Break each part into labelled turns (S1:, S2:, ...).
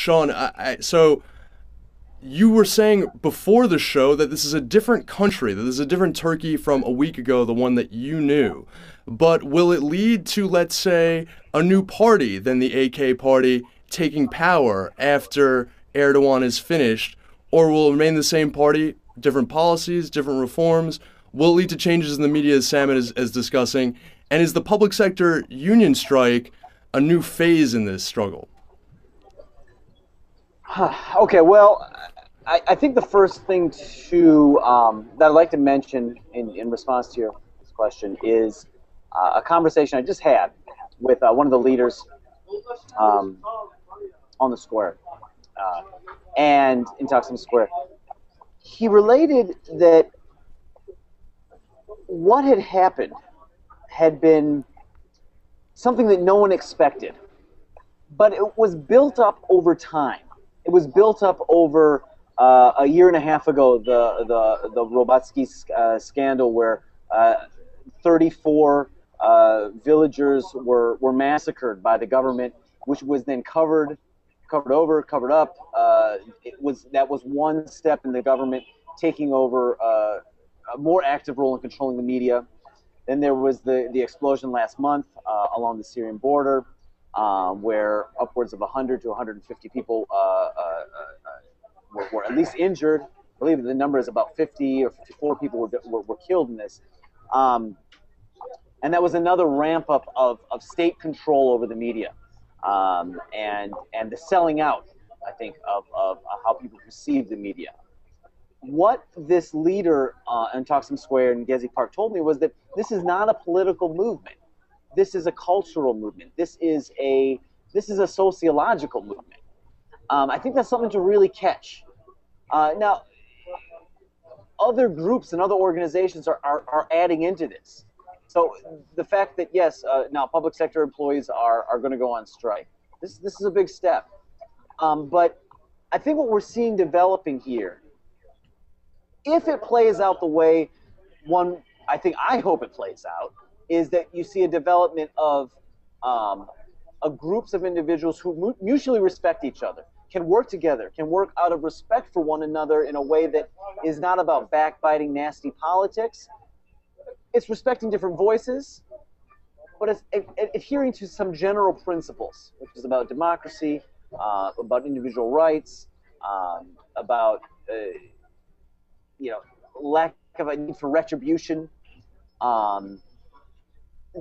S1: Sean, so you were saying before the show that this is a different country, that this is a different Turkey from a week ago, the one that you knew. But will it lead to, let's say, a new party than the AK party taking power after Erdogan is finished? Or will it remain the same party, different policies, different reforms? Will it lead to changes in the media, as Sam is discussing? And is the public sector union strike a new phase in this struggle?
S2: Okay, well, I think the first thing that I'd like to mention in response to your question is a conversation I just had with one of the leaders on the square and in Taksim Square. He related that what had happened had been something that no one expected, but it was built up over time. It was built up over a year and a half ago, the Robatsky scandal, where 34 villagers were massacred by the government, which was then covered up. That was one step in the government taking over a more active role in controlling the media. Then there was the explosion last month along the Syrian border, where upwards of 100 to 150 people were at least injured. I believe the number is about 50 or 54 people were killed in this. And that was another ramp up of state control over the media, and the selling out, I think, of how people perceive the media. What this leader in Taksim Square and Gezi Park told me was that this is not a political movement. This is a cultural movement. This is a sociological movement. I think that's something to really catch. Now, other groups and other organizations are adding into this. So the fact that, yes, now public sector employees are going to go on strike, this is a big step. But I think what we're seeing developing here, if it plays out the way I hope it plays out, is that you see a development of groups of individuals who mutually respect each other, can work together, can work out of respect for one another in a way that is not about backbiting, nasty politics. It's respecting different voices, but it's adhering to some general principles, which is about democracy, about individual rights, about lack of a need for retribution.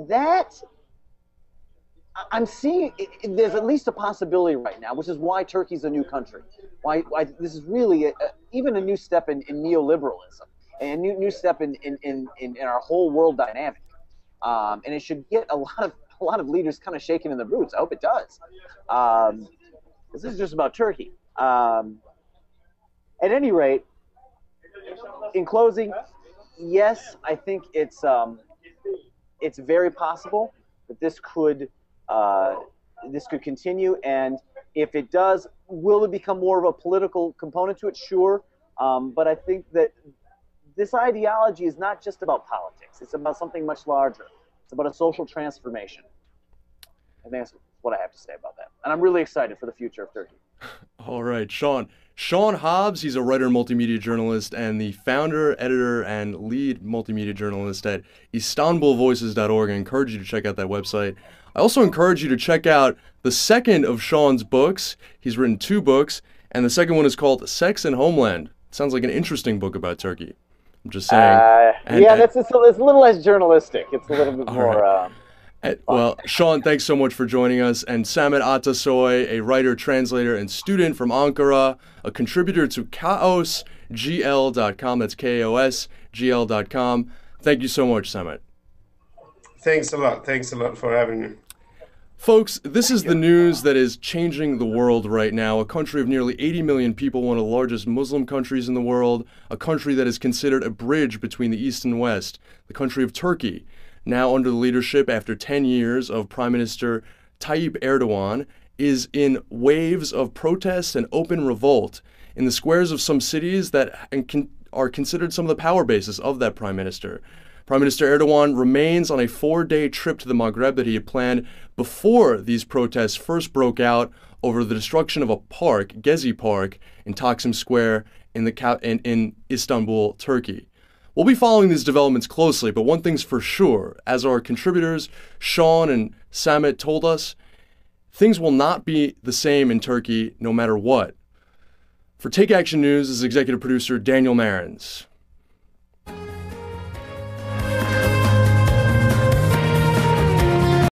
S2: That I'm seeing, there's at least a possibility right now, which is why Turkey's a new country. Why this is really even a new step in neoliberalism, and a new step in our whole world dynamic. And it should get a lot of leaders kind of shaking in the boots. I hope it does. This is just about Turkey. At any rate, in closing, yes, I think it's very possible that this could continue, and if it does, will it become more of a political component to it? Sure, but I think that this ideology is not just about politics. It's about something much larger. It's about a social transformation. I think that's what I have to say about that, and I'm really excited for the future of Turkey.
S1: All right, Sean Hobbs, he's a writer and multimedia journalist and the founder, editor, and lead multimedia journalist at IstanbulVoices.org. I encourage you to check out that website. I also encourage you to check out the second of Sean's books. He's written 2 books, and the second one is called Sex and Homeland. Sounds like an interesting book about Turkey. I'm just saying.
S2: It's a little less journalistic. It's a little bit more...
S1: Right. Well, Sean, thanks so much for joining us. And Samet Atasoy, a writer, translator, and student from Ankara, a contributor to KaosGL.com. That's KaosGL.com. Thank you so much, Samet.
S3: Thanks a lot. Thanks a lot for having me.
S1: Folks, this is the news that is changing the world right now. A country of nearly 80 million people, one of the largest Muslim countries in the world, a country that is considered a bridge between the East and West, the country of Turkey. Now under the leadership, after 10 years of Prime Minister Tayyip Erdogan, is in waves of protests and open revolt in the squares of some cities that are considered some of the power bases of that Prime Minister. Prime Minister Erdogan remains on a 4-day trip to the Maghreb that he had planned before these protests first broke out over the destruction of a park, Gezi Park, in Taksim Square in Istanbul, Turkey. We'll be following these developments closely, but one thing's for sure, as our contributors Sean and Samet told us, things will not be the same in Turkey no matter what. For Take Action News, this is executive producer Daniel Marins.